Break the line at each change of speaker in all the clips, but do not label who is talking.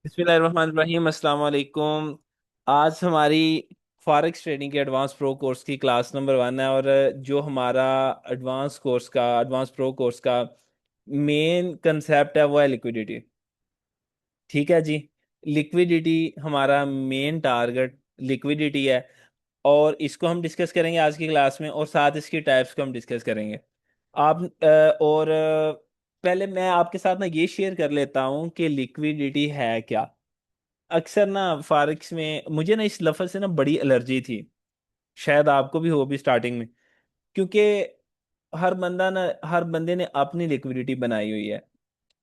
बिस्मिल्लाहिर्रहमानिर्रहीम अस्सलाम वालेकुम। आज हमारी फॉरेक्स ट्रेडिंग के एडवांस प्रो कोर्स की क्लास नंबर 1 है। और जो हमारा एडवांस प्रो कोर्स का मेन कंसेप्ट है वो है लिक्विडिटी। ठीक है जी। लिक्विडिटी हमारा मेन टारगेट लिक्विडिटी है। और इसको हम डिस्कस करेंगे आज की क्लास में, और साथ इसकी टाइप्स को हम डिस्कस करेंगे। आप पहले मैं आपके साथ ना ये शेयर कर लेता हूँ कि लिक्विडिटी है क्या। अक्सर ना फॉरेक्स में मुझे ना इस लफ्ज से ना बड़ी एलर्जी थी। शायद आपको भी हो भी स्टार्टिंग में, क्योंकि हर बंदे ने अपनी लिक्विडिटी बनाई हुई है।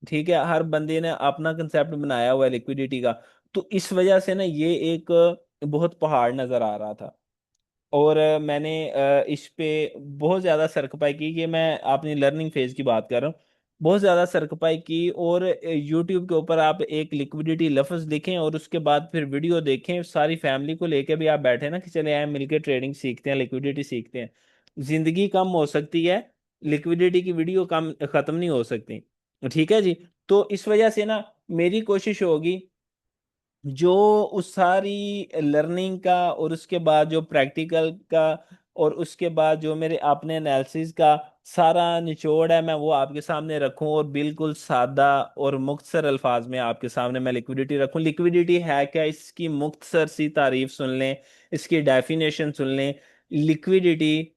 ठीक है, हर बंदे ने अपना कंसेप्ट बनाया हुआ है लिक्विडिटी का। तो इस वजह से ना ये एक बहुत पहाड़ नजर आ रहा था। और मैंने इस पे बहुत ज़्यादा सरखपाई की कि मैं अपनी लर्निंग फेज की बात कर रहा हूँ। बहुत ज़्यादा सरखपाई की, और यूट्यूब के ऊपर आप एक लिक्विडिटी लफ्ज़ लिखें और उसके बाद फिर वीडियो देखें, सारी फैमिली को लेके भी आप बैठे ना कि चले आए मिलके ट्रेडिंग सीखते हैं, लिक्विडिटी सीखते हैं। जिंदगी कम हो सकती है, लिक्विडिटी की वीडियो कम ख़त्म नहीं हो सकती। ठीक है जी। तो इस वजह से ना मेरी कोशिश होगी जो उस सारी लर्निंग का, और उसके बाद जो प्रैक्टिकल का, और उसके बाद जो मेरे अपने एनालिसिस का सारा निचोड़ है, मैं वो आपके सामने रखूं और बिल्कुल सादा और मुख्तसर अल्फाज में आपके सामने मैं लिक्विडिटी रखूं। लिक्विडिटी है क्या, इसकी मुख्तसर सी तारीफ सुन लें, इसकी डेफिनेशन सुन लें। लिक्विडिटी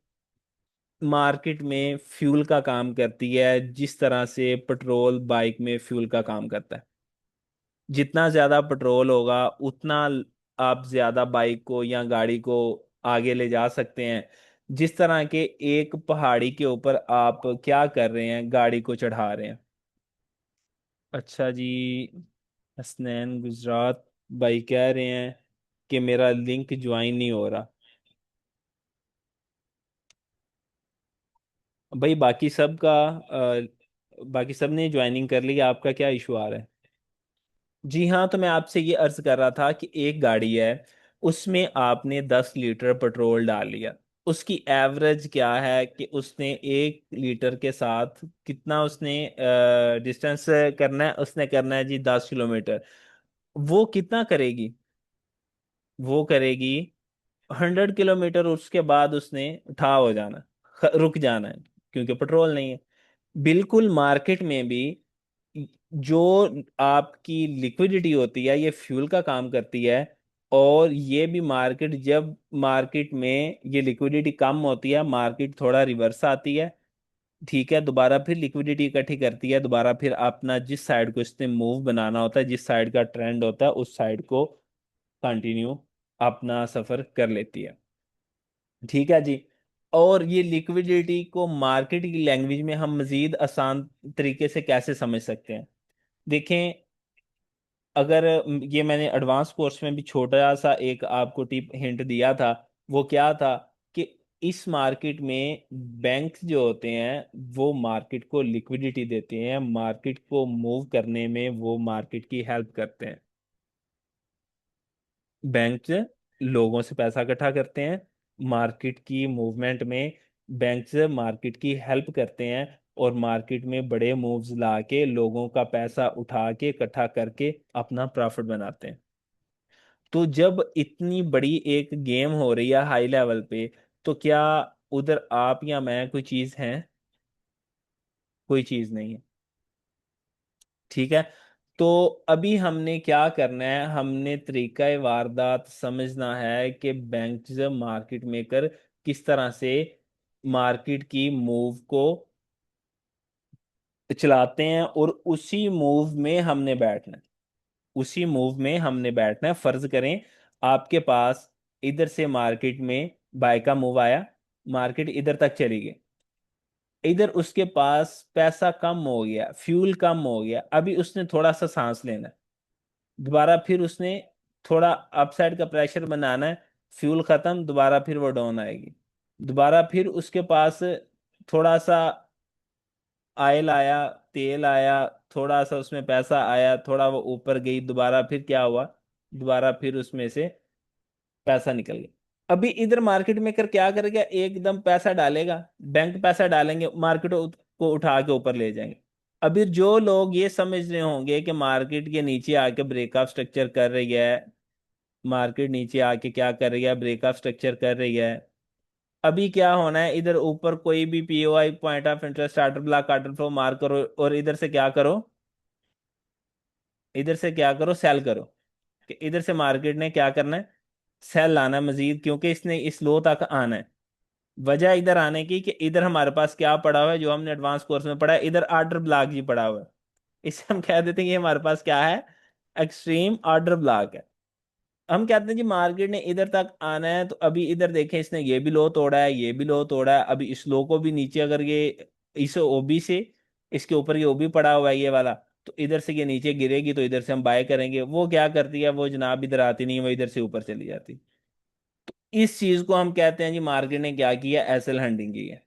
मार्केट में फ्यूल का काम करती है, जिस तरह से पेट्रोल बाइक में फ्यूल का काम करता है। जितना ज्यादा पेट्रोल होगा उतना आप ज्यादा बाइक को या गाड़ी को आगे ले जा सकते हैं। जिस तरह के एक पहाड़ी के ऊपर आप क्या कर रहे हैं, गाड़ी को चढ़ा रहे हैं। अच्छा जी। हसनैन गुजरात भाई कह रहे हैं कि मेरा लिंक ज्वाइन नहीं हो रहा। भाई बाकी सब ने ज्वाइनिंग कर ली, आपका क्या इशू आ रहा है? जी हाँ, तो मैं आपसे ये अर्ज कर रहा था कि एक गाड़ी है, उसमें आपने 10 लीटर पेट्रोल डाल लिया। उसकी एवरेज क्या है कि उसने 1 लीटर के साथ कितना उसने डिस्टेंस करना है, उसने करना है जी 10 किलोमीटर। वो कितना करेगी? वो करेगी 100 किलोमीटर। उसके बाद उसने ठा हो जाना, रुक जाना है, क्योंकि पेट्रोल नहीं है। बिल्कुल मार्केट में भी जो आपकी लिक्विडिटी होती है ये फ्यूल का काम करती है। और ये भी जब मार्केट में ये लिक्विडिटी कम होती है, मार्केट थोड़ा रिवर्स आती है। ठीक है, दोबारा फिर लिक्विडिटी इकट्ठी करती है, दोबारा फिर अपना जिस साइड को इसने मूव बनाना होता है, जिस साइड का ट्रेंड होता है उस साइड को कंटिन्यू अपना सफर कर लेती है। ठीक है जी। और ये लिक्विडिटी को मार्केट की लैंग्वेज में हम मजीद आसान तरीके से कैसे समझ सकते हैं? देखें, अगर ये मैंने एडवांस कोर्स में भी छोटा सा एक आपको टिप हिंट दिया था। वो क्या था कि इस मार्केट में बैंक जो होते हैं वो मार्केट को लिक्विडिटी देते हैं, मार्केट को मूव करने में वो मार्केट की हेल्प करते हैं। बैंक लोगों से पैसा इकट्ठा करते हैं मार्केट की मूवमेंट में। बैंक से मार्केट की हेल्प करते हैं, और मार्केट में बड़े मूव्स ला के लोगों का पैसा उठा के इकट्ठा करके अपना प्रॉफिट बनाते हैं। तो जब इतनी बड़ी एक गेम हो रही है हाई लेवल पे, तो क्या उधर आप या मैं कोई चीज है? कोई चीज नहीं है। ठीक है। तो अभी हमने क्या करना है, हमने तरीका वारदात समझना है कि बैंक मार्केट मेकर किस तरह से मार्केट की मूव को चलाते हैं, और उसी मूव में हमने बैठना है। उसी मूव में हमने बैठना है। फर्ज करें आपके पास इधर से मार्केट में बाय का मूव आया, मार्केट इधर तक चली गई। इधर उसके पास पैसा कम हो गया, फ्यूल कम हो गया, अभी उसने थोड़ा सा सांस लेना है। दोबारा फिर उसने थोड़ा अपसाइड का प्रेशर बनाना है। फ्यूल खत्म, दोबारा फिर वो डाउन आएगी। दोबारा फिर उसके पास थोड़ा सा ऑयल आया, तेल आया, थोड़ा सा उसमें पैसा आया, थोड़ा वो ऊपर गई, दोबारा फिर क्या हुआ? दोबारा फिर उसमें से पैसा निकल गया। अभी इधर मार्केट मेकर क्या करेगा? एकदम पैसा डालेगा, बैंक पैसा डालेंगे, मार्केट को उठा के ऊपर ले जाएंगे। अभी जो लोग ये समझ रहे होंगे कि मार्केट के नीचे आके ब्रेकअप स्ट्रक्चर कर रही है, मार्केट नीचे आके क्या कर रही है, ब्रेकअप स्ट्रक्चर कर रही है, अभी क्या होना है, इधर ऊपर कोई भी POI point of interest order block order flow mark करो और इधर से क्या करो, इधर से क्या करो, सेल करो। कि इधर से मार्केट ने क्या करना है, सेल लाना है मजीद, क्योंकि इसने इस लो तक आना है। वजह इधर आने की कि इधर हमारे पास क्या पड़ा हुआ है, जो हमने एडवांस कोर्स में पढ़ा है, इधर आर्डर ब्लॉक ही पड़ा हुआ है। इसे हम कह देते हैं कि हमारे पास क्या है, एक्सट्रीम ऑर्डर ब्लॉक है। हम कहते हैं जी मार्केट ने इधर तक आना है, तो अभी इधर देखें, इसने ये भी लो तोड़ा है, ये भी लो तोड़ा है, अभी इस लो को भी नीचे अगर ये इस ओबी से, इसके ऊपर ये ओबी पड़ा हुआ है ये वाला, तो इधर से ये नीचे गिरेगी तो इधर से हम बाय करेंगे। वो क्या करती है, वो जनाब इधर आती नहीं है, वो इधर से ऊपर चली जाती। इस चीज को हम कहते हैं जी मार्केट ने क्या किया, एसएल हंटिंग की है।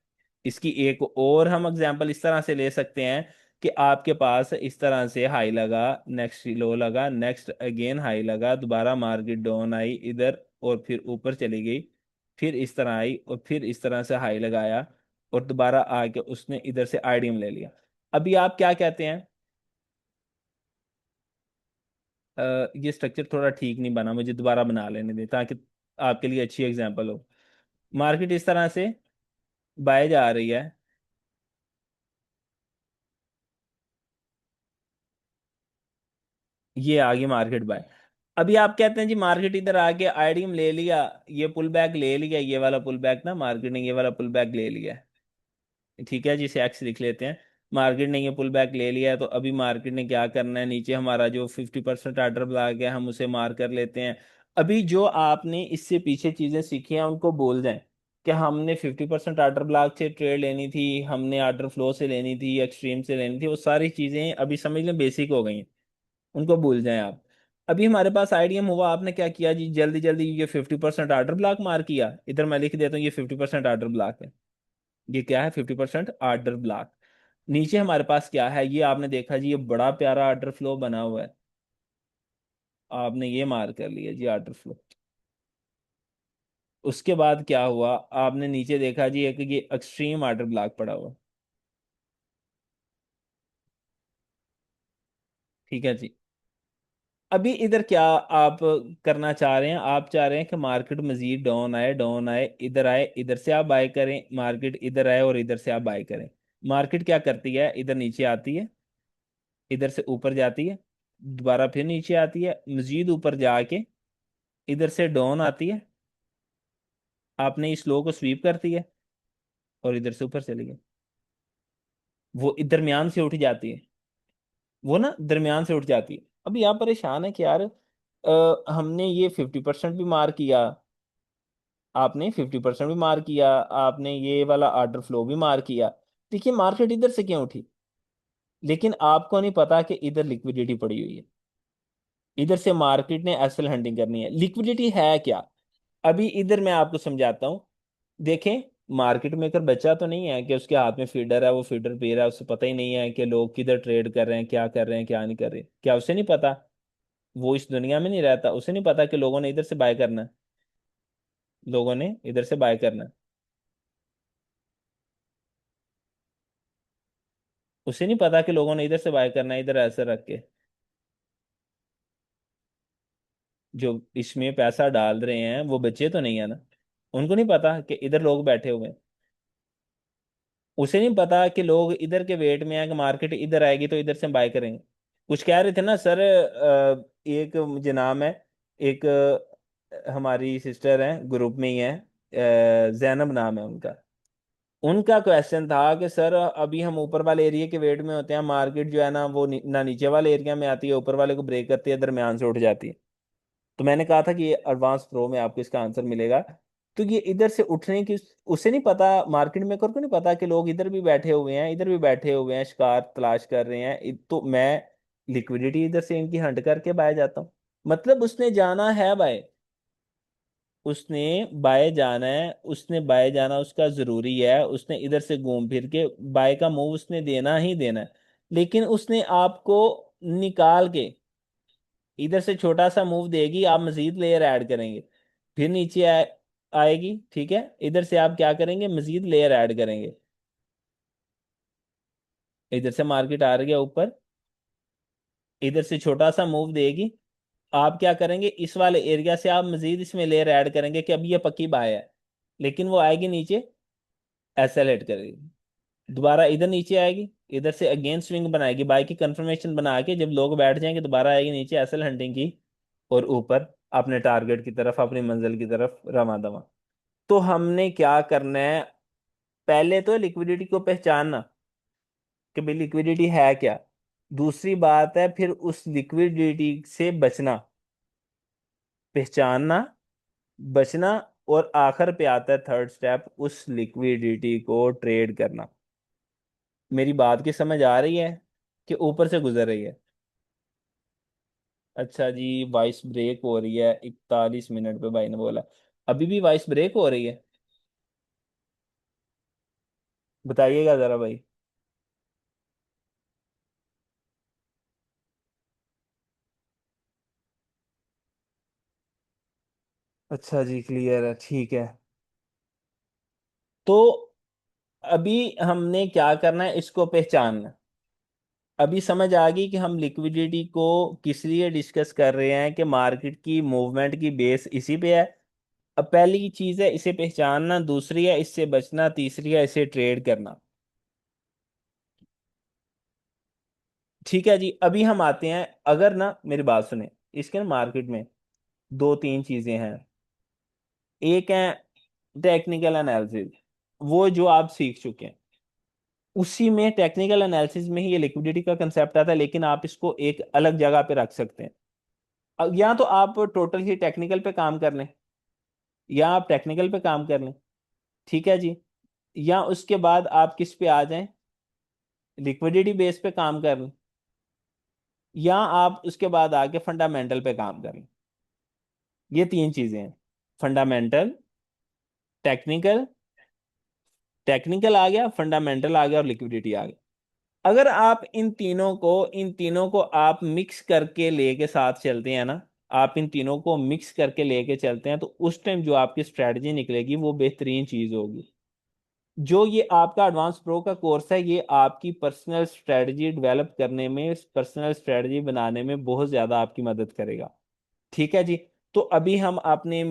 इसकी एक और हम एग्जांपल इस तरह से ले सकते हैं कि आपके पास इस तरह से हाई लगा, नेक्स्ट लो लगा, नेक्स्ट अगेन हाई लगा, दोबारा मार्केट डाउन आई इधर और फिर ऊपर चली गई, फिर इस तरह आई और फिर इस तरह से हाई लगाया और दोबारा आके उसने इधर से आईडीएम ले लिया। अभी आप क्या कहते हैं, ये स्ट्रक्चर थोड़ा ठीक नहीं बना, मुझे दोबारा बना लेने दें ताकि आपके लिए अच्छी एग्जांपल हो। मार्केट इस तरह से बाय जा रही है, ये आ गई मार्केट बाय। अभी आप कहते हैं जी मार्केट इधर आके आईडीएम ले लिया, ये पुल बैक ले लिया, ये वाला पुल बैक ना, मार्केट ने ये वाला पुल बैक ले लिया, ठीक है जिसे एक्स लिख लेते हैं। मार्केट ने ये पुल बैक ले लिया है, तो अभी मार्केट ने क्या करना है, नीचे हमारा जो 50% आर्डर ब्लॉक है हम उसे मार कर लेते हैं। अभी जो आपने इससे पीछे चीजें सीखी हैं उनको बोल जाएं कि हमने 50% आर्डर ब्लॉक से ट्रेड लेनी थी, हमने आर्डर फ्लो से लेनी थी, एक्सट्रीम से लेनी थी, वो सारी चीजें अभी समझ लें बेसिक हो गई हैं, उनको भूल जाएं आप। अभी हमारे पास आईडीएम हुआ, आपने क्या किया जी, जल्दी जल्दी ये 50% आर्डर ब्लॉक मार किया, इधर मैं लिख देता हूँ ये 50% आर्डर ब्लॉक है। ये क्या है, 50% आर्डर ब्लॉक। नीचे हमारे पास क्या है, ये आपने देखा जी, ये बड़ा प्यारा आर्डर फ्लो बना हुआ है, आपने ये मार कर लिया जी आर्डर फ्लो। उसके बाद क्या हुआ, आपने नीचे देखा जी एक ये एक्सट्रीम आर्डर ब्लॉक पड़ा हुआ, ठीक है जी। अभी इधर क्या आप करना चाह रहे हैं, आप चाह रहे हैं कि मार्केट मजीद डाउन आए, डाउन आए, इधर से आप बाय करें, मार्केट इधर आए और इधर से आप बाय करें। मार्केट क्या करती है, इधर नीचे आती है, इधर से ऊपर जाती है, दोबारा फिर नीचे आती है, मजीद ऊपर जाके इधर से डाउन आती है, आपने इस लो को स्वीप करती है और इधर से ऊपर चली गई। वो दरमियान से उठ जाती है, वो ना दरमियान से उठ जाती है। अभी आप परेशान है कि यार हमने ये 50% भी मार किया, आपने 50% भी मार किया, आपने ये वाला ऑर्डर फ्लो भी मार किया, देखिए मार्केट इधर से क्यों उठी, लेकिन आपको नहीं पता कि इधर लिक्विडिटी पड़ी हुई है, इधर से मार्केट ने एसेल हंटिंग करनी है। लिक्विडिटी है क्या, अभी इधर मैं आपको समझाता हूँ। देखें, मार्केट मेकर बच्चा तो नहीं है कि उसके हाथ में फीडर है, वो फीडर पी रहा है, उसे पता ही नहीं है कि लोग किधर ट्रेड कर रहे हैं, क्या कर रहे हैं, क्या नहीं कर रहे, क्या उसे नहीं पता, वो इस दुनिया में नहीं रहता, उसे नहीं पता कि लोगों ने इधर से बाय करना है, लोगों ने इधर से बाय करना है, उसे नहीं पता कि लोगों ने इधर से बाय करना है, इधर ऐसे रख के जो इसमें पैसा डाल रहे हैं वो बच्चे तो नहीं है ना, उनको नहीं पता कि इधर लोग बैठे हुए हैं, उसे नहीं पता कि लोग इधर के वेट में है कि मार्केट इधर आएगी तो इधर से हम बाय करेंगे। कुछ कह रहे थे ना सर, एक मुझे नाम है, एक हमारी सिस्टर है ग्रुप में ही है, जैनब नाम है उनका। उनका क्वेश्चन था कि सर अभी हम ऊपर वाले एरिया के वेट में होते हैं, मार्केट जो है ना वो ना नीचे वाले एरिया में आती है, ऊपर वाले को ब्रेक करती है, दरमियान से उठ जाती है। तो मैंने कहा था कि ये एडवांस प्रो में आपको इसका आंसर मिलेगा। तो ये इधर से उठने की, उसे नहीं पता, मार्केट मेकर को नहीं पता कि लोग इधर भी बैठे हुए हैं, इधर भी बैठे हुए हैं, शिकार तलाश कर रहे हैं, तो मैं लिक्विडिटी इधर से इनकी हंट करके बाय जाता हूँ। मतलब उसने जाना है बाय, उसने बाय जाना है, उसने बाय जाना उसका जरूरी है, उसने इधर से घूम फिर के बाय का मूव उसने देना ही देना है। लेकिन उसने आपको निकाल के इधर से छोटा सा मूव देगी, आप मजीद लेयर ऐड करेंगे, फिर नीचे आएगी, ठीक है, इधर से आप क्या करेंगे, मजीद लेयर ऐड करेंगे, इधर से मार्केट आ रही है ऊपर, इधर से छोटा सा मूव देगी। आप क्या करेंगे, इस वाले एरिया से आप मजीद इसमें लेयर ऐड करेंगे कि अभी ये पक्की बाय है, लेकिन वो आएगी नीचे, एक्सेलेरेट करेगी, दोबारा इधर नीचे आएगी, इधर से अगेन स्विंग बनाएगी, बाय की कंफर्मेशन बना के जब लोग बैठ जाएंगे दोबारा आएगी नीचे एसएल हंटिंग की, और ऊपर अपने टारगेट की तरफ, अपनी मंजिल की तरफ रवा दवा। तो हमने क्या करना है, पहले तो लिक्विडिटी को पहचानना कि भाई लिक्विडिटी है क्या। दूसरी बात है फिर उस लिक्विडिटी से बचना, पहचानना, बचना, और आखिर पे आता है थर्ड स्टेप, उस लिक्विडिटी को ट्रेड करना। मेरी बात की समझ आ रही है कि ऊपर से गुजर रही है? अच्छा जी, वॉइस ब्रेक हो रही है 41 मिनट पे, भाई ने बोला। अभी भी वॉइस ब्रेक हो रही है? बताइएगा जरा भाई। अच्छा जी, क्लियर है, ठीक है। तो अभी हमने क्या करना है, इसको पहचानना। अभी समझ आ गई कि हम लिक्विडिटी को किस लिए डिस्कस कर रहे हैं, कि मार्केट की मूवमेंट की बेस इसी पे है। अब पहली चीज है इसे पहचानना, दूसरी है इससे बचना, तीसरी है इसे ट्रेड करना। ठीक है जी, अभी हम आते हैं, अगर ना मेरी बात सुने, इसके ना मार्केट में दो तीन चीजें हैं। एक है टेक्निकल एनालिसिस, वो जो आप सीख चुके हैं, उसी में टेक्निकल एनालिसिस में ही ये लिक्विडिटी का कंसेप्ट आता है, लेकिन आप इसको एक अलग जगह पे रख सकते हैं। या तो आप टोटल ही टेक्निकल पे काम कर लें, या आप टेक्निकल पे काम कर लें, ठीक है जी, या उसके बाद आप किस पे आ जाएं, लिक्विडिटी बेस पे काम कर लें, या आप उसके बाद आके फंडामेंटल पे काम कर लें। ये तीन चीजें हैं, फंडामेंटल, टेक्निकल, टेक्निकल आ गया, फंडामेंटल आ गया, और लिक्विडिटी आ गया। अगर आप इन तीनों को आप मिक्स करके लेके साथ चलते हैं ना, आप इन तीनों को मिक्स करके लेके चलते हैं, तो उस टाइम जो आपकी स्ट्रेटजी निकलेगी वो बेहतरीन चीज होगी। जो ये आपका एडवांस प्रो का कोर्स है, ये आपकी पर्सनल स्ट्रेटजी डेवलप करने में, पर्सनल स्ट्रेटजी बनाने में बहुत ज्यादा आपकी मदद करेगा। ठीक है जी। तो अभी हम अपने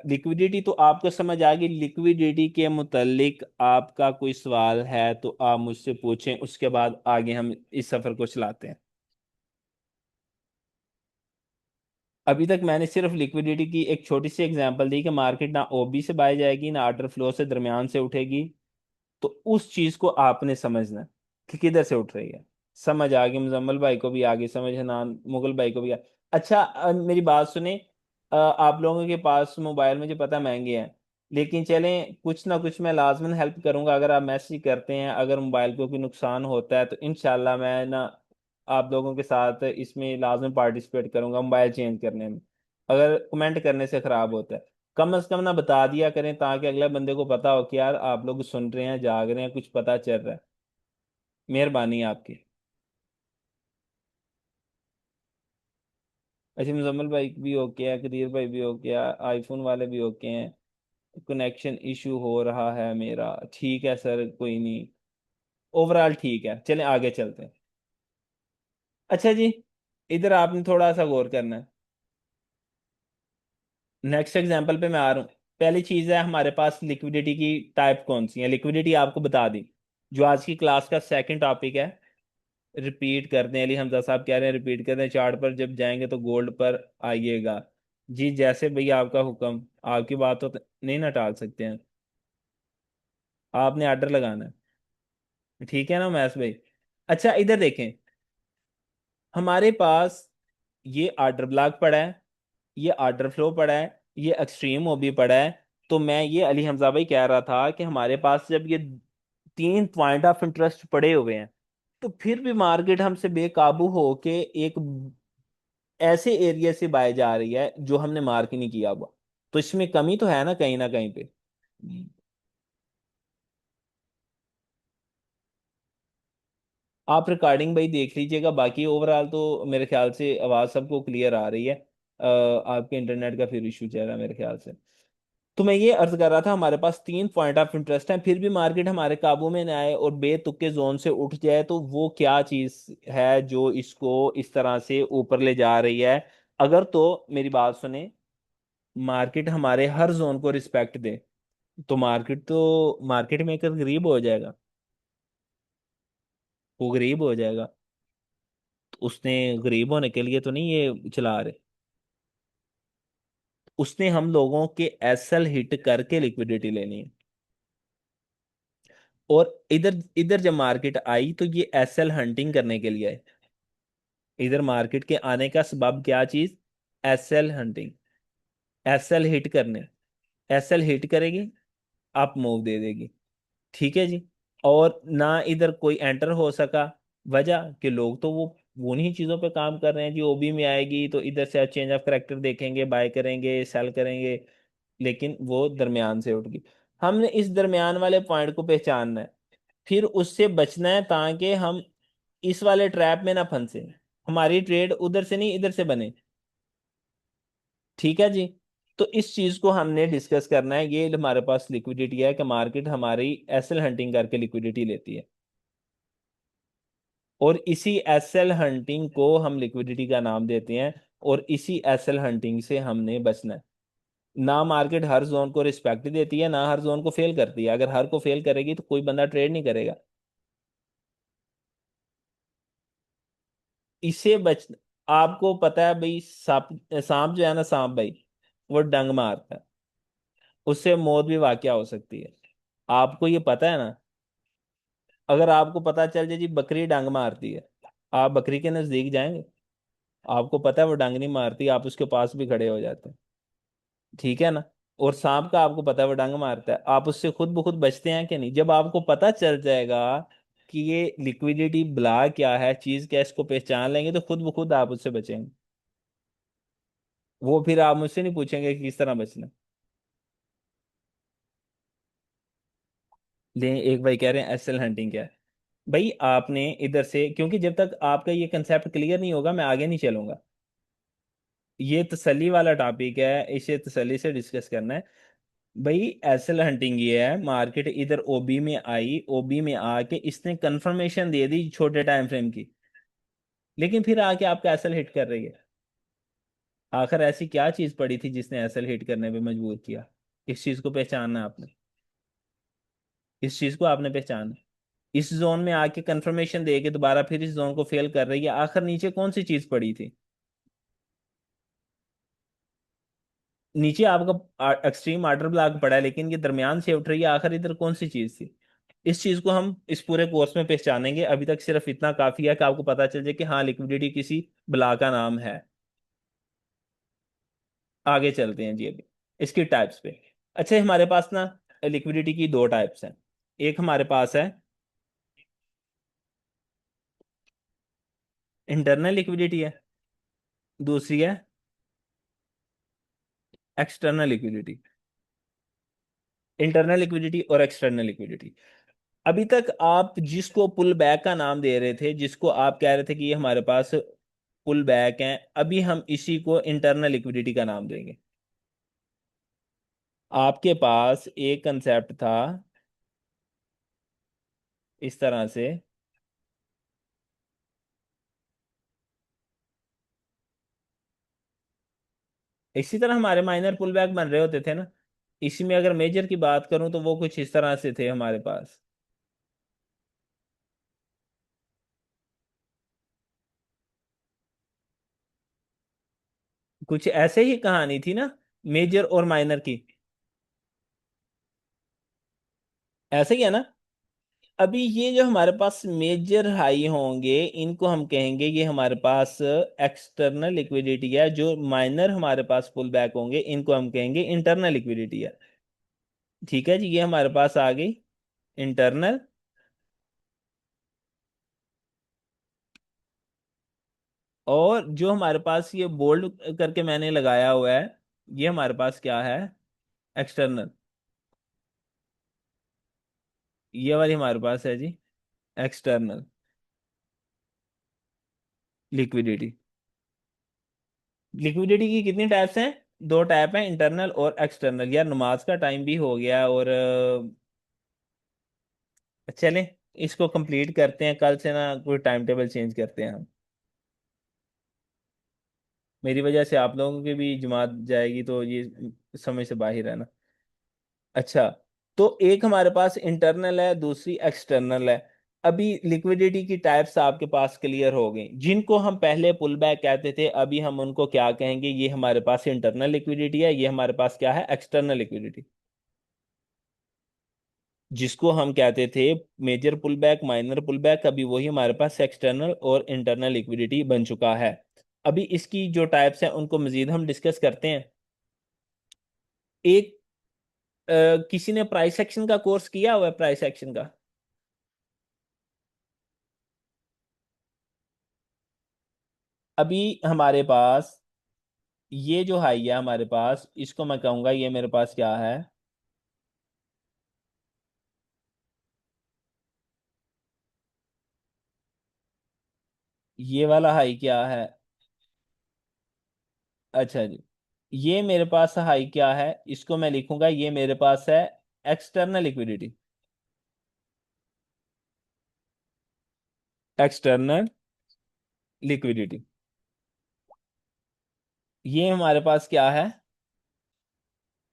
लिक्विडिटी तो आपको समझ आ गई, लिक्विडिटी के मुतालिक आपका कोई सवाल है तो आप मुझसे पूछें, उसके बाद आगे हम इस सफर को चलाते हैं। अभी तक मैंने सिर्फ लिक्विडिटी की एक छोटी सी एग्जांपल दी कि मार्केट ना ओबी से बाय जाएगी ना आर्डर फ्लो से दरमियान से उठेगी। तो उस चीज को आपने समझना है कि किधर से उठ रही है। समझ आ गई, मुजम्मल भाई को भी आ गई समझ है ना, मुगल भाई को भी अच्छा, मेरी बात सुने। आप लोगों के पास मोबाइल मुझे पता महंगे हैं, लेकिन चलें कुछ ना कुछ मैं लाजमन हेल्प करूंगा, अगर आप मैसेज करते हैं, अगर मोबाइल को कोई नुकसान होता है तो इंशाल्लाह मैं ना आप लोगों के साथ इसमें लाजमन पार्टिसिपेट करूंगा मोबाइल चेंज करने में। अगर कमेंट करने से खराब होता है, कम से कम ना बता दिया करें, ताकि अगले बंदे को पता हो कि यार आप लोग सुन रहे हैं, जाग रहे हैं, कुछ पता चल रहा है। मेहरबानी है आपकी। अच्छा, मुजम्मल भाई भी ओके है, कदीर भाई भी ओके है, आईफोन वाले भी ओके हैं। कनेक्शन इशू हो रहा है मेरा, ठीक है सर, कोई नहीं। ओवरऑल ठीक है, चलें आगे चलते हैं। अच्छा जी, इधर आपने थोड़ा सा गौर करना है। नेक्स्ट एग्जांपल पे मैं आ रहा हूँ। पहली चीज है, हमारे पास लिक्विडिटी की टाइप कौन सी है, लिक्विडिटी आपको बता दी, जो आज की क्लास का सेकंड टॉपिक है। रिपीट कर दें, अली हमजा साहब कह रहे हैं रिपीट कर दें, चार्ट पर जब जाएंगे तो गोल्ड पर आइएगा। जी जैसे भैया आपका हुक्म, आपकी बात तो नहीं ना टाल सकते हैं, आपने आर्डर लगाना है, ठीक है ना मैस भाई। अच्छा इधर देखें, हमारे पास ये आर्डर ब्लॉक पड़ा है, ये आर्डर फ्लो पड़ा है, ये एक्सट्रीम ओबी पड़ा है। तो मैं ये अली हमजा भाई कह रहा था कि हमारे पास जब ये तीन पॉइंट ऑफ इंटरेस्ट पड़े हुए हैं, तो फिर भी मार्केट हमसे बेकाबू होके एक ऐसे एरिया से बाय जा रही है जो हमने मार्क ही नहीं किया हुआ। तो इसमें कमी तो है ना कहीं पे। आप रिकॉर्डिंग भाई देख लीजिएगा, बाकी ओवरऑल तो मेरे ख्याल से आवाज़ सबको क्लियर आ रही है। आपके इंटरनेट का फिर इशू चल रहा है मेरे ख्याल से। तो मैं ये अर्ज कर रहा था, हमारे पास तीन पॉइंट ऑफ इंटरेस्ट हैं, फिर भी मार्केट हमारे काबू में ना आए और बेतुके जोन से उठ जाए, तो वो क्या चीज है जो इसको इस तरह से ऊपर ले जा रही है? अगर तो मेरी बात सुने, मार्केट हमारे हर जोन को रिस्पेक्ट दे, तो मार्केट मेकर गरीब हो जाएगा, वो गरीब हो जाएगा। तो उसने गरीब होने के लिए तो नहीं ये चला रहे, उसने हम लोगों के एसएल हिट करके लिक्विडिटी लेनी है। और इधर इधर जब मार्केट आई तो ये एसएल हंटिंग करने के लिए आई। इधर मार्केट के आने का सबब क्या चीज? एसएल हंटिंग, एसएल हिट करने। एसएल हिट करेगी, अप मूव दे देगी, ठीक है जी। और ना इधर कोई एंटर हो सका, वजह कि लोग तो वो उन्हीं चीजों पे काम कर रहे हैं जी। ओबी में आएगी तो इधर से चेंज ऑफ करेक्टर देखेंगे, बाय करेंगे, सेल करेंगे, लेकिन वो दरमियान से उठ गई। हमने इस दरमियान वाले पॉइंट को पहचानना है, फिर उससे बचना है ताकि हम इस वाले ट्रैप में ना फंसे, हमारी ट्रेड उधर से नहीं इधर से बने, ठीक है जी। तो इस चीज को हमने डिस्कस करना है। ये हमारे पास लिक्विडिटी है कि मार्केट हमारी एसएल हंटिंग करके लिक्विडिटी लेती है, और इसी एसएल हंटिंग को हम लिक्विडिटी का नाम देते हैं। और इसी एसएल हंटिंग से हमने बचना है। ना मार्केट हर जोन को रिस्पेक्ट देती है, ना हर जोन को फेल करती है। अगर हर को फेल करेगी तो कोई बंदा ट्रेड नहीं करेगा। इससे बच आपको पता है भाई, सांप जो है ना, सांप भाई, वो डंग मारता है, उससे मौत भी वाकया हो सकती है। आपको ये पता है ना? अगर आपको पता चल जाए जी बकरी डंग मारती है, आप बकरी के नजदीक जाएंगे? आपको पता है वो डंग नहीं मारती, आप उसके पास भी खड़े हो जाते हैं, ठीक है ना? और सांप का आपको पता है वो डंग मारता है, आप उससे खुद ब खुद बचते हैं कि नहीं? जब आपको पता चल जाएगा कि ये लिक्विडिटी ब्ला क्या है, चीज क्या है, इसको पहचान लेंगे, तो खुद ब खुद आप उससे बचेंगे। वो फिर आप मुझसे नहीं पूछेंगे कि किस तरह बचना। ले एक भाई कह रहे हैं एसएल हंटिंग क्या है। भाई आपने इधर से, क्योंकि जब तक आपका ये कंसेप्ट क्लियर नहीं होगा मैं आगे नहीं चलूंगा। ये तसल्ली वाला टॉपिक है, इसे तसल्ली से डिस्कस करना है। भाई एसएल हंटिंग ये है, मार्केट इधर ओबी में आई, ओबी में आके इसने कंफर्मेशन दे दी छोटे टाइम फ्रेम की, लेकिन फिर आके आपका एसएल हिट कर रही है। आखिर ऐसी क्या चीज पड़ी थी जिसने एसएल हिट करने पे मजबूर किया? इस चीज को पहचानना है आपने, इस चीज को आपने पहचानना है। इस जोन में आके कंफर्मेशन दे के दोबारा फिर इस जोन को फेल कर रही है, आखिर नीचे कौन सी चीज पड़ी थी? नीचे आपका एक्सट्रीम आर्डर ब्लॉक पड़ा है, लेकिन ये दरमियान से उठ रही है, आखिर इधर कौन सी चीज थी? इस चीज को हम इस पूरे कोर्स में पहचानेंगे। अभी तक सिर्फ इतना काफी है कि आपको पता चल जाए कि हाँ लिक्विडिटी किसी ब्लॉक का नाम है। आगे चलते हैं जी अभी इसकी टाइप्स पे। अच्छा, हमारे पास ना लिक्विडिटी की दो टाइप्स हैं। एक हमारे पास है इंटरनल लिक्विडिटी है, दूसरी है एक्सटर्नल लिक्विडिटी। इंटरनल लिक्विडिटी और एक्सटर्नल लिक्विडिटी। अभी तक आप जिसको पुल बैक का नाम दे रहे थे, जिसको आप कह रहे थे कि ये हमारे पास पुल बैक है, अभी हम इसी को इंटरनल लिक्विडिटी का नाम देंगे। आपके पास एक कंसेप्ट था इस तरह से, इसी तरह हमारे माइनर पुल बैक बन रहे होते थे ना। इसी में अगर मेजर की बात करूं तो वो कुछ इस तरह से थे हमारे पास। कुछ ऐसे ही कहानी थी ना, मेजर और माइनर की, ऐसे ही है ना। अभी ये जो हमारे पास मेजर हाई होंगे इनको हम कहेंगे ये हमारे पास एक्सटर्नल लिक्विडिटी है। जो माइनर हमारे पास पुल बैक होंगे इनको हम कहेंगे इंटरनल लिक्विडिटी है, ठीक है जी। ये हमारे पास आ गई इंटरनल। और जो हमारे पास ये बोल्ड करके मैंने लगाया हुआ है, ये हमारे पास क्या है? एक्सटर्नल। ये वाली हमारे पास है जी एक्सटर्नल लिक्विडिटी। लिक्विडिटी की कितनी टाइप्स हैं? दो टाइप है, इंटरनल और एक्सटर्नल। यार नमाज का टाइम भी हो गया, और चलें इसको कंप्लीट करते हैं, कल से ना कोई टाइम टेबल चेंज करते हैं हम। मेरी वजह से आप लोगों की भी जमात जाएगी, तो ये समय से बाहर है ना। अच्छा, तो एक हमारे पास इंटरनल है, दूसरी एक्सटर्नल है। अभी लिक्विडिटी की टाइप्स आपके पास क्लियर हो गई। जिनको हम पहले पुल बैक कहते थे, अभी हम उनको क्या कहेंगे? ये हमारे पास इंटरनल लिक्विडिटी है, ये हमारे पास क्या है? External liquidity. जिसको हम कहते थे major pull back, minor pull back, अभी वही हमारे पास एक्सटर्नल और इंटरनल लिक्विडिटी बन चुका है। अभी इसकी जो टाइप्स हैं उनको मजीद हम डिस्कस करते हैं। एक किसी ने प्राइस एक्शन का कोर्स किया हुआ है? प्राइस एक्शन का अभी हमारे पास ये जो हाई है हमारे पास, इसको मैं कहूंगा ये मेरे पास क्या है? ये वाला हाई क्या है? अच्छा जी, ये मेरे पास हाई क्या है? इसको मैं लिखूंगा, ये मेरे पास है एक्सटर्नल लिक्विडिटी। एक्सटर्नल लिक्विडिटी, ये हमारे पास क्या है?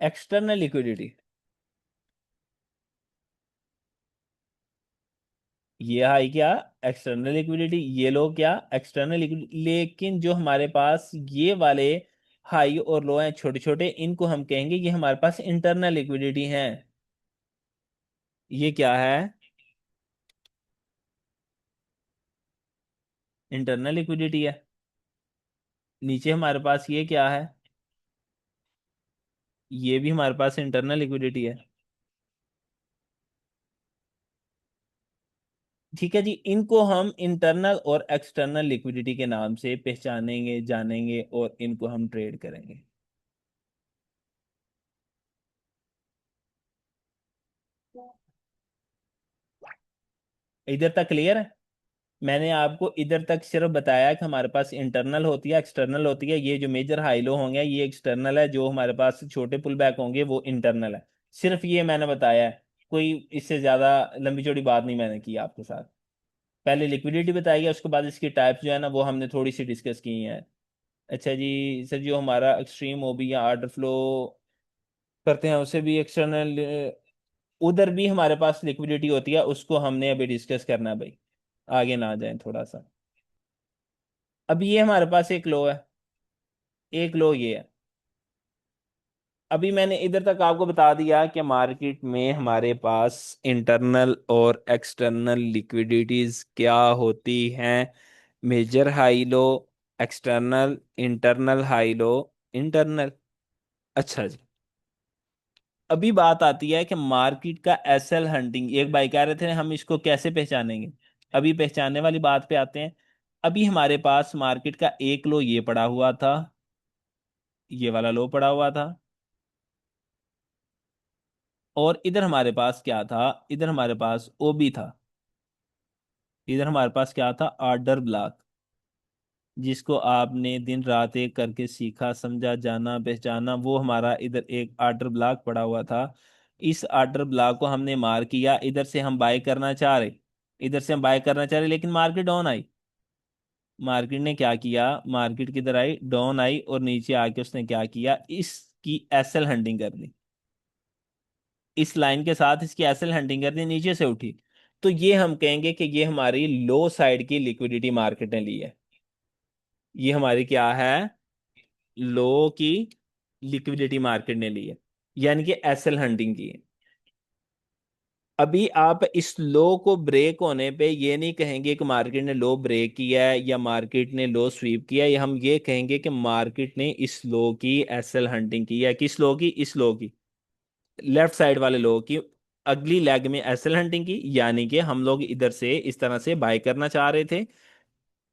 External liquidity. ये हाई क्या? External liquidity. ये लो क्या? External liquidity. लेकिन जो हमारे पास ये वाले हाई और लो हैं छोटे छोटे, इनको हम कहेंगे ये हमारे पास इंटरनल लिक्विडिटी हैं। ये क्या है? इंटरनल लिक्विडिटी है। नीचे हमारे पास ये क्या है? ये भी हमारे पास इंटरनल लिक्विडिटी है। ठीक है जी, इनको हम इंटरनल और एक्सटर्नल लिक्विडिटी के नाम से पहचानेंगे, जानेंगे, और इनको हम ट्रेड करेंगे। इधर तक क्लियर है? मैंने आपको इधर तक सिर्फ बताया कि हमारे पास इंटरनल होती है, एक्सटर्नल होती है। ये जो मेजर हाई लो होंगे ये एक्सटर्नल है, जो हमारे पास छोटे पुल बैक होंगे वो इंटरनल है। सिर्फ ये मैंने बताया है, कोई इससे ज्यादा लंबी चौड़ी बात नहीं मैंने की आपके साथ। पहले लिक्विडिटी बताई है, उसके बाद इसकी टाइप्स जो है ना वो हमने थोड़ी सी डिस्कस की है। अच्छा जी सर, जो हमारा एक्सट्रीम ओबी या आर्डर फ्लो करते हैं उसे भी एक्सटर्नल, उधर भी हमारे पास लिक्विडिटी होती है, उसको हमने अभी डिस्कस करना है भाई। आगे ना जाए थोड़ा सा। अभी ये हमारे पास एक लो है, एक लो ये है। अभी मैंने इधर तक आपको बता दिया कि मार्केट में हमारे पास इंटरनल और एक्सटर्नल लिक्विडिटीज क्या होती हैं। Major high low, external, internal high low, internal. अच्छा जी, अभी बात आती है कि मार्केट का एसएल हंटिंग। एक भाई कह रहे थे हम इसको कैसे पहचानेंगे? अभी पहचानने वाली बात पे आते हैं। अभी हमारे पास मार्केट का एक लो ये पड़ा हुआ था, ये वाला लो पड़ा हुआ था, और इधर हमारे पास क्या था? इधर हमारे पास ओबी था। इधर हमारे पास क्या था? आर्डर ब्लॉक, जिसको आपने दिन रात एक करके सीखा, समझा, जाना, पहचाना। वो हमारा इधर एक आर्डर ब्लॉक पड़ा हुआ था। इस आर्डर ब्लॉक को हमने मार किया, इधर से हम बाय करना चाह रहे, इधर से हम बाय करना चाह रहे, लेकिन मार्केट डाउन आई। मार्केट ने क्या किया? मार्केट किधर आई? डाउन आई, और नीचे आके उसने क्या किया? इसकी एसएल हंटिंग कर दी। इस लाइन के साथ इसकी एसएल हंटिंग कर दी, नीचे से उठी। तो ये हम कहेंगे कि ये हमारी लो साइड की लिक्विडिटी मार्केट ने ली है। ये हमारी क्या है? लो की लिक्विडिटी मार्केट ने ली है, यानी कि एसएल हंटिंग की है। अभी आप इस लो को ब्रेक होने पे ये नहीं कहेंगे कि मार्केट ने लो ब्रेक किया है या मार्केट ने लो स्वीप किया है, या हम ये कहेंगे कि मार्केट ने इस लो की एसएल हंटिंग की है। किस लो की? इस लो की, लेफ्ट साइड वाले लो की अगली लेग में एसएल हंटिंग की। यानी कि हम लोग इधर से इस तरह से बाय करना चाह रहे थे।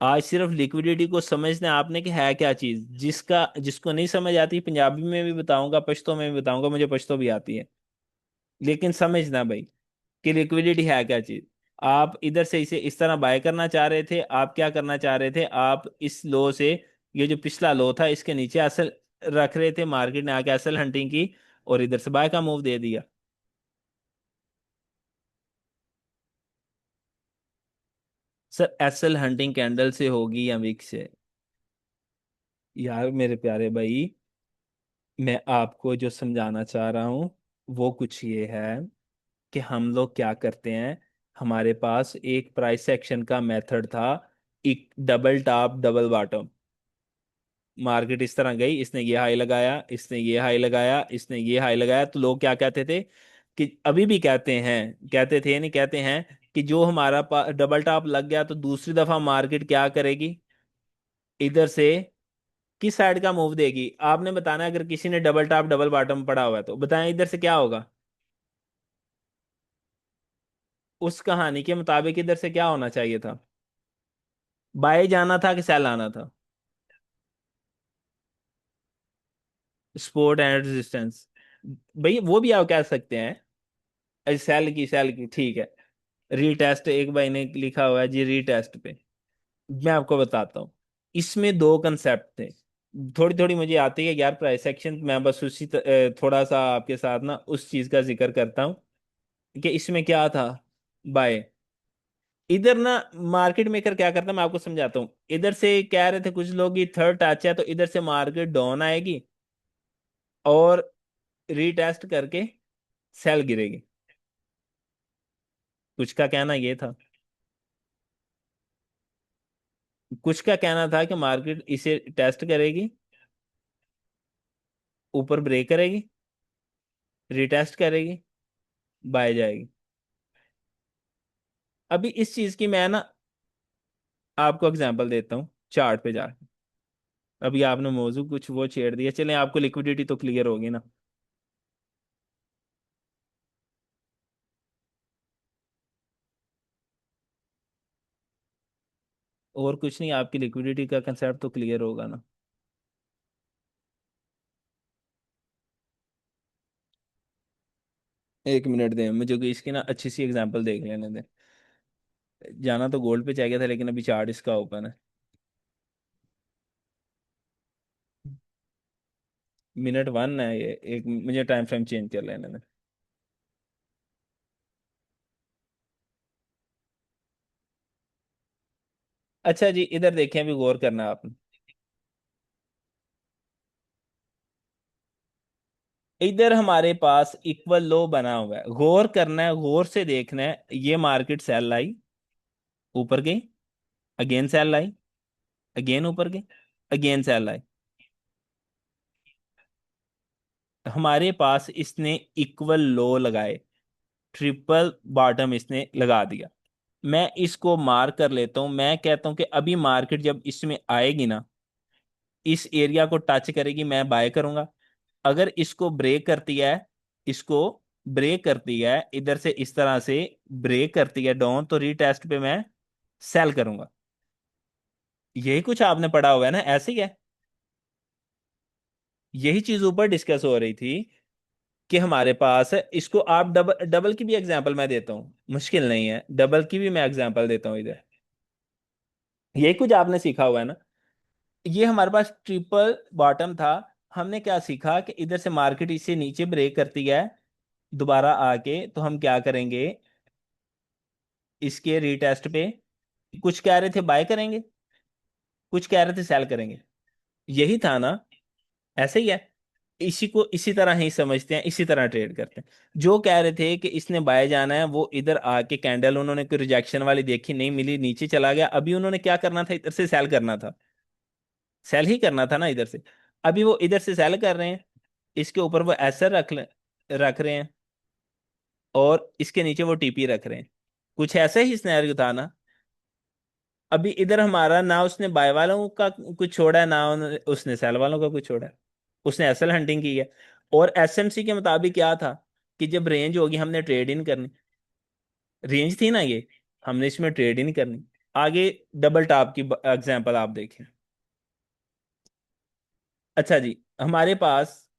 आज सिर्फ लिक्विडिटी को समझना आपने कि है क्या चीज। जिसको नहीं समझ आती, पंजाबी में भी बताऊंगा, पश्तो में भी बताऊंगा, मुझे पश्तो भी आती है। लेकिन समझना भाई कि लिक्विडिटी है क्या चीज। आप इधर से इसे इस तरह बाय करना चाह रहे थे। आप क्या करना चाह रहे थे? आप इस लो से, ये जो पिछला लो था इसके नीचे असल रख रहे थे, मार्केट ने आके एसएल हंटिंग की और इधर से बाय का मूव दे दिया। सर एसएल हंटिंग कैंडल से होगी या विक से? यार मेरे प्यारे भाई, मैं आपको जो समझाना चाह रहा हूँ वो कुछ ये है कि हम लोग क्या करते हैं। हमारे पास एक प्राइस एक्शन का मेथड था, एक double top double bottom. Market इस तरह गई, इसने ये हाई लगाया, इसने ये हाई लगाया, इसने ये हाई लगाया, तो लोग क्या कहते थे कि अभी भी कहते हैं, कहते थे नहीं कहते हैं कि जो हमारा डबल टॉप लग गया तो दूसरी दफा मार्केट क्या करेगी, इधर से किस साइड का मूव देगी। आपने बताना है, अगर किसी ने डबल टॉप डबल बॉटम पड़ा हुआ है तो बताएं इधर से क्या होगा। उस कहानी के मुताबिक इधर से क्या होना चाहिए था? बाय जाना था कि सेल आना था? सपोर्ट एंड रेजिस्टेंस, भाई वो भी आप कह सकते हैं। सेल की ठीक है। रीटेस्ट, एक भाई ने लिखा हुआ है जी रीटेस्ट पे। मैं आपको बताता हूँ, इसमें दो कंसेप्ट थे। थोड़ी थोड़ी मुझे आती है यार प्राइस एक्शन, मैं बस थोड़ा सा आपके साथ ना उस चीज का जिक्र करता हूँ कि इसमें क्या था। बाय, इधर ना मार्केट मेकर क्या करता है मैं आपको समझाता हूँ। इधर से कह रहे थे कुछ लोग ये थर्ड टच है तो इधर से मार्केट डाउन आएगी और रीटेस्ट करके सेल गिरेगी। कुछ का कहना ये था, कुछ का कहना था कि मार्केट इसे टेस्ट करेगी, ऊपर ब्रेक करेगी, रिटेस्ट करेगी, बाय जाएगी। अभी इस चीज की मैं ना आपको एग्जांपल देता हूँ चार्ट पे जाके। अभी आपने मौजू कुछ वो छेड़ दिया, चलें आपको लिक्विडिटी तो क्लियर होगी ना। और कुछ नहीं, आपकी लिक्विडिटी का कंसेप्ट तो क्लियर होगा ना। 1 मिनट दें मुझे कोई इसकी ना अच्छी सी एग्जांपल देख लेने दें। जाना तो गोल्ड पे चाहिए था लेकिन अभी चार्ट इसका ओपन है। मिनट वन है ये, एक मुझे टाइम फ्रेम चेंज कर लेने दें। अच्छा जी, इधर देखें, अभी गौर करना आपने। इधर हमारे पास इक्वल लो बना हुआ है, गौर करना है, गौर से देखना है। ये मार्केट सेल आई, ऊपर गई, अगेन सेल आई, अगेन ऊपर गई, अगेन सेल आई। हमारे पास इसने इक्वल लो लगाए, ट्रिपल बॉटम इसने लगा दिया। मैं इसको मार्क कर लेता हूं, मैं कहता हूं कि अभी मार्केट जब इसमें आएगी ना, इस एरिया को टच करेगी, मैं बाय करूंगा। अगर इसको ब्रेक करती है, इसको ब्रेक करती है, इधर से इस तरह से ब्रेक करती है डाउन, तो रीटेस्ट पे मैं सेल करूंगा। यही कुछ आपने पढ़ा हुआ है ना, ऐसे ही है। यही चीज ऊपर डिस्कस हो रही थी कि हमारे पास है, इसको आप डबल डबल की भी एग्जांपल मैं देता हूँ, मुश्किल नहीं है, डबल की भी मैं एग्जांपल देता हूँ इधर। यही कुछ आपने सीखा हुआ है ना। ये हमारे पास ट्रिपल बॉटम था। हमने क्या सीखा कि इधर से मार्केट इसे नीचे ब्रेक करती है दोबारा आके, तो हम क्या करेंगे, इसके रीटेस्ट पे कुछ कह रहे थे बाय करेंगे, कुछ कह रहे थे सेल करेंगे। यही था ना, ऐसे ही है। इसी को इसी तरह ही समझते हैं, इसी तरह ट्रेड करते हैं। जो कह रहे थे कि इसने बाय जाना है वो इधर आके कैंडल उन्होंने कोई रिजेक्शन वाली देखी, नहीं मिली, नीचे चला गया। अभी उन्होंने क्या करना था, इधर से सेल करना था, सेल ही करना था ना इधर से। अभी वो इधर से सेल कर रहे हैं, इसके ऊपर वो एसर रख रहे हैं और इसके नीचे वो टीपी रख रहे हैं। कुछ ऐसा ही सिनेरियो था ना। अभी इधर हमारा ना उसने बाय वालों का कुछ छोड़ा है, ना उसने सेल वालों का कुछ छोड़ा है। उसने एसएल हंटिंग की है। और एसएमसी के मुताबिक क्या था कि जब रेंज होगी हमने ट्रेड इन करनी। रेंज थी ना ये, हमने इसमें ट्रेड इन करनी। आगे डबल टॉप की एग्जांपल आप देखें। अच्छा जी, हमारे पास,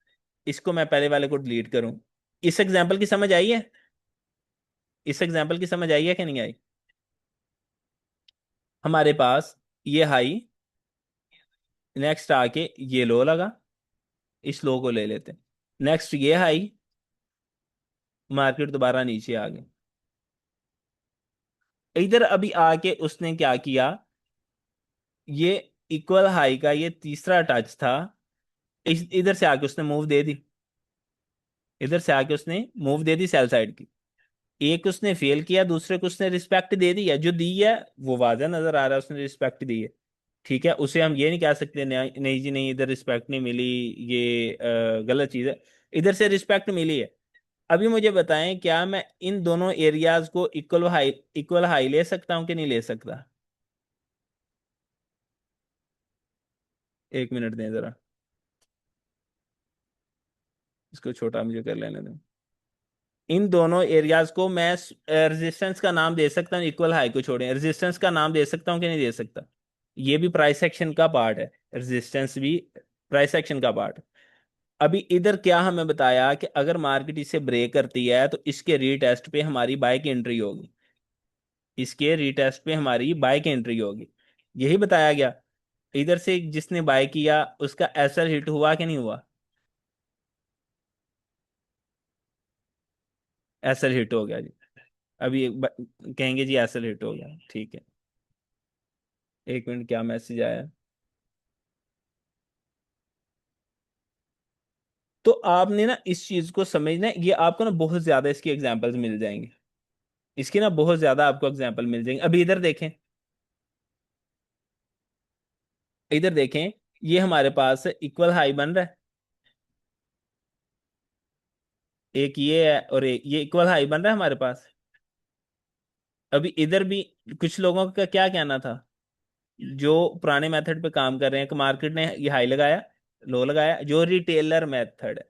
इसको मैं पहले वाले को डिलीट करूं। इस एग्जांपल की समझ आई है? इस एग्जांपल की समझ आई है कि नहीं आई? हमारे पास ये हाई, नेक्स्ट आके ये लो लगा, इस लो को ले लेते हैं। नेक्स्ट ये हाई, मार्केट दोबारा नीचे आ गई। इधर अभी आके उसने क्या किया, ये इक्वल हाई का ये तीसरा टच था, इस इधर से आके उसने मूव दे दी, इधर से आके उसने मूव दे दी सेल साइड की। एक उसने फेल किया, दूसरे को उसने रिस्पेक्ट दे दी है, जो दी है वो वाजह नजर आ रहा है, उसने रिस्पेक्ट दी है। ठीक है, उसे हम ये नहीं कह सकते नहीं, नहीं जी नहीं इधर रिस्पेक्ट नहीं मिली, ये गलत चीज है, इधर से रिस्पेक्ट मिली है। अभी मुझे बताएं, क्या मैं इन दोनों एरियाज को इक्वल हाई ले सकता हूं कि नहीं ले सकता? एक मिनट दें जरा, इसको छोटा मुझे कर लेने दें। इन दोनों एरियाज को मैं रेजिस्टेंस का नाम दे सकता हूँ, इक्वल हाई को छोड़ें, रेजिस्टेंस का नाम दे सकता हूँ कि नहीं दे सकता? ये भी प्राइस एक्शन का पार्ट है, रेजिस्टेंस भी प्राइस एक्शन का पार्ट है। अभी इधर क्या हमें बताया कि अगर मार्केट इसे ब्रेक करती है तो इसके रीटेस्ट पे हमारी बाय की एंट्री होगी, इसके रीटेस्ट पे हमारी बाय की एंट्री होगी, यही बताया गया। इधर से जिसने बाय किया उसका एसएल हिट हुआ कि नहीं हुआ? एसएल हिट हो गया जी। अभी कहेंगे जी एसएल हिट हो गया, ठीक है। एक मिनट, क्या मैसेज आया? तो आपने ना इस चीज को समझना है, ये आपको ना बहुत ज्यादा इसकी एग्जांपल्स मिल जाएंगे, इसकी ना बहुत ज्यादा आपको एग्जांपल मिल जाएंगे। अभी इधर देखें, इधर देखें, ये हमारे पास इक्वल हाई बन रहा है, एक ये है और एक ये इक्वल हाई बन रहा है हमारे पास। अभी इधर भी कुछ लोगों का क्या कहना था, जो पुराने मेथड पे काम कर रहे हैं कि मार्केट ने ये हाई लगाया, लो लगाया, जो रिटेलर मेथड है,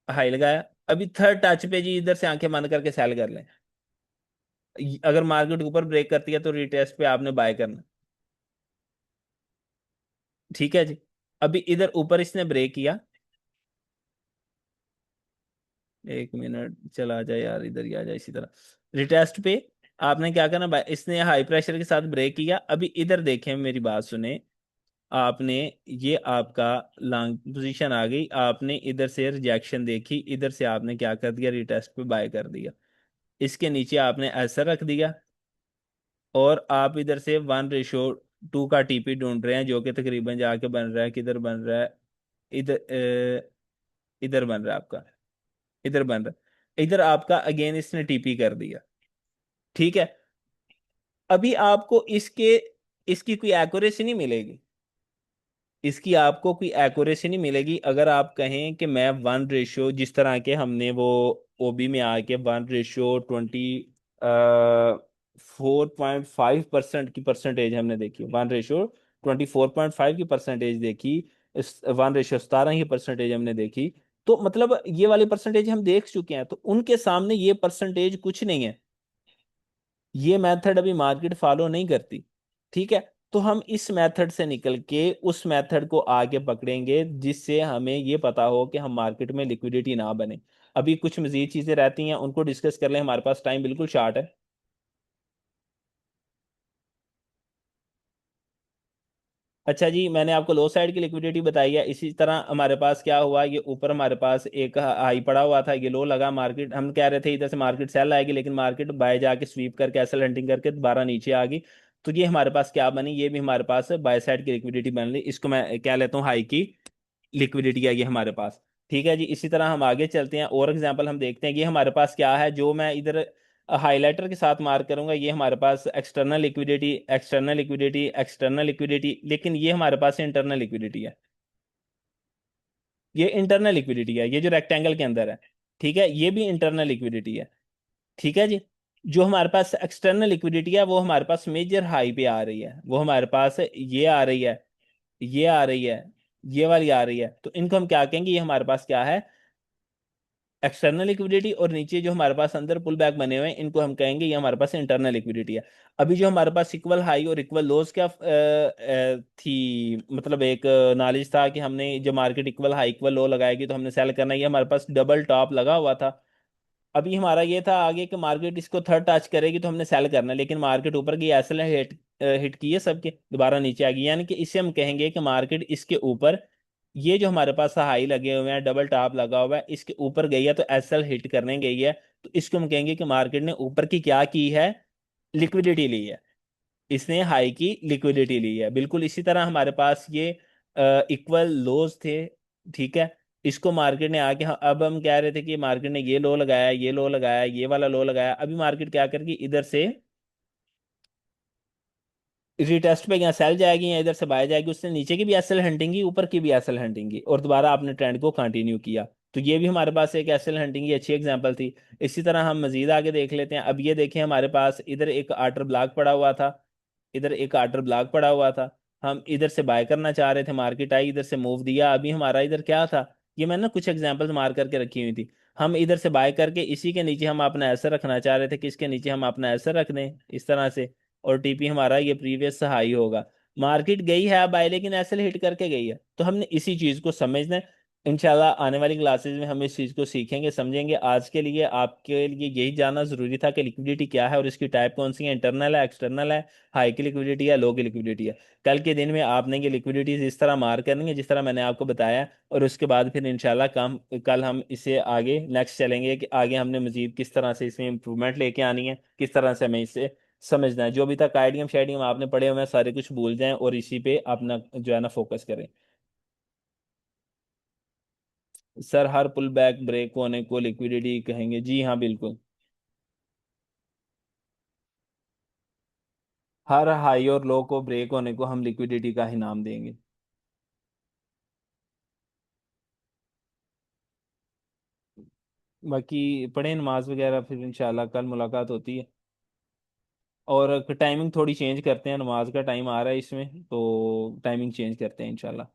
हाई लगाया, अभी थर्ड टच पे जी इधर से आंखें बंद करके सेल कर लें। अगर मार्केट ऊपर ब्रेक करती है तो रिटेस्ट पे आपने बाय करना। ठीक है जी। अभी इधर ऊपर इसने ब्रेक किया, एक मिनट चला जाए यार, इधर ही आ जाए इसी तरह। रिटेस्ट पे आपने क्या करना, इसने हाई प्रेशर के साथ ब्रेक किया, अभी इधर देखें मेरी बात सुने, आपने ये आपका लॉन्ग पोजीशन आ गई, आपने इधर से रिजेक्शन देखी, इधर से आपने क्या कर दिया, रिटेस्ट पे बाय कर दिया, इसके नीचे आपने ऐसा रख दिया, और आप इधर से 1:2 का टीपी ढूंढ रहे हैं, जो कि तकरीबन जाके बन रहा है, किधर बन रहा है, इधर इधर बन रहा है आपका, इधर बन रहा है, इधर आपका अगेन इसने टीपी कर दिया। ठीक है, अभी आपको इसके इसकी कोई एक्यूरेसी नहीं मिलेगी, इसकी आपको कोई एक्यूरेसी नहीं मिलेगी अगर आप कहें कि मैं 1 रेशियो, जिस तरह के हमने वो ओबी में आके 1:4.5% की परसेंटेज हमने देखी, 1:24.5 की परसेंटेज देखी, इस 1:17 की परसेंटेज हमने देखी। तो मतलब ये वाली परसेंटेज हम देख चुके हैं, तो उनके सामने ये परसेंटेज कुछ नहीं है, ये मेथड अभी मार्केट फॉलो नहीं करती। ठीक है, तो हम इस मेथड से निकल के उस मेथड को आगे पकड़ेंगे जिससे हमें ये पता हो कि हम मार्केट में लिक्विडिटी ना बने। अभी कुछ मजीद चीजें रहती हैं, उनको डिस्कस कर लें, हमारे पास टाइम बिल्कुल शार्ट है। अच्छा जी, मैंने आपको लो साइड की लिक्विडिटी बताई है, इसी तरह हमारे पास क्या हुआ, ये ऊपर हमारे पास एक हाई पड़ा हुआ था, ये लो लगा, मार्केट हम कह रहे थे इधर से मार्केट सेल आएगी, लेकिन मार्केट बाय जाके स्वीप करके एसल हंटिंग करके दोबारा नीचे आ गई। तो ये हमारे पास क्या बनी, ये भी हमारे पास बाय साइड की लिक्विडिटी बन ली, इसको मैं क्या लेता हूँ, हाई की लिक्विडिटी है ये हमारे पास। ठीक है जी, इसी तरह हम आगे चलते हैं, और एग्जांपल हम देखते हैं, ये हमारे पास क्या है, जो मैं इधर हाइलाइटर के साथ मार्क करूंगा, ये हमारे पास external liquidity, external liquidity, external liquidity, लेकिन ये हमारे पास इंटरनल लिक्विडिटी है, ये इंटरनल लिक्विडिटी है, ये जो रेक्टेंगल के अंदर है। ठीक है, ये भी इंटरनल लिक्विडिटी है। ठीक है जी, जो हमारे पास एक्सटर्नल लिक्विडिटी है वो हमारे पास मेजर हाई पे आ रही है, वो हमारे पास ये आ रही है, ये आ रही है, ये वाली आ रही है, तो इनको हम क्या कहेंगे, ये हमारे पास क्या है, एक्सटर्नल लिक्विडिटी, और नीचे जो हमारे पास अंदर पुल बैक बने हुए हैं इनको हम कहेंगे ये हमारे पास इंटरनल लिक्विडिटी है। अभी जो हमारे पास इक्वल हाई और इक्वल लोज क्या थी, मतलब एक नॉलेज था कि हमने जब मार्केट इक्वल हाई इक्वल लो लगाएगी तो हमने सेल करना है, ये हमारे पास डबल टॉप लगा हुआ था। अभी हमारा ये था आगे कि मार्केट इसको थर्ड टच करेगी तो हमने सेल करना है, लेकिन मार्केट ऊपर की एसल हिट हिट की है सबके, दोबारा नीचे आ गई, यानी कि इससे हम कहेंगे कि मार्केट इसके ऊपर ये जो हमारे पास हाई लगे हुए हैं, डबल टॉप लगा हुआ है, इसके ऊपर गई है तो एसएल हिट करने गई है, तो इसको हम कहेंगे कि मार्केट ने ऊपर की क्या की है, लिक्विडिटी ली है, इसने हाई की लिक्विडिटी ली है। बिल्कुल इसी तरह हमारे पास ये इक्वल लोज थे, ठीक है। इसको मार्केट ने आके, अब हम कह रहे थे कि मार्केट ने ये लो लगाया, ये लो लगाया, ये वाला लो लगाया, अभी मार्केट क्या करेगी, इधर से रिटेस्ट पे यहाँ सेल जाएगी या इधर से बाय जाएगी, उसने नीचे की भी एसएल हंटिंग की, ऊपर की भी एसएल हंटिंग की, और दोबारा आपने ट्रेंड को कंटिन्यू किया। तो ये भी हमारे पास एक एसएल हंटिंग की अच्छी एग्जांपल थी। इसी तरह हम मजीद आगे देख लेते हैं। अब ये देखें, हमारे पास इधर एक आर्टर ब्लॉक पड़ा हुआ था, इधर एक आर्टर ब्लॉक पड़ा हुआ था, हम इधर से बाय करना चाह रहे थे, मार्केट आई इधर से मूव दिया, अभी हमारा इधर क्या था, ये मैंने ना कुछ एग्जांपल्स मार करके रखी हुई थी। हम इधर से बाय करके इसी के नीचे हम अपना एसर रखना चाह रहे थे कि इसके नीचे हम अपना एसर रख दें इस तरह से, और टीपी हमारा ये प्रीवियस से हाई होगा। मार्केट गई है बाय, लेकिन ऐसे हिट करके गई है, तो हमने इसी चीज को समझना है। इंशाल्लाह आने वाली क्लासेस में हम इस चीज को सीखेंगे, समझेंगे। आज के लिए आपके लिए यही जानना जरूरी था कि लिक्विडिटी क्या है और इसकी टाइप कौन सी है, इंटरनल है, एक्सटर्नल है, हाई की लिक्विडिटी है, लो की लिक्विडिटी है। कल के दिन में आपने ये लिक्विडिटीज इस तरह मार करनी है जिस तरह मैंने आपको बताया, और उसके बाद फिर इंशाल्लाह काम, कल हम इसे आगे नेक्स्ट चलेंगे कि आगे हमने मजीद किस तरह से इसमें इंप्रूवमेंट लेके आनी है, किस तरह से हमें इसे समझना है। जो अभी तक आइडियम शेडियम आपने पढ़े हुए हैं सारे कुछ भूल जाएं और इसी पे अपना जो है ना फोकस करें। सर हर पुल बैक ब्रेक होने को लिक्विडिटी कहेंगे, जी हाँ बिल्कुल। हर हाई और लो को ब्रेक होने को हम लिक्विडिटी का ही नाम देंगे। बाकी पढ़ें नमाज वगैरह, फिर इंशाल्लाह कल मुलाकात होती है। और टाइमिंग थोड़ी चेंज करते हैं, नमाज का टाइम आ रहा है इसमें, तो टाइमिंग चेंज करते हैं इंशाल्लाह।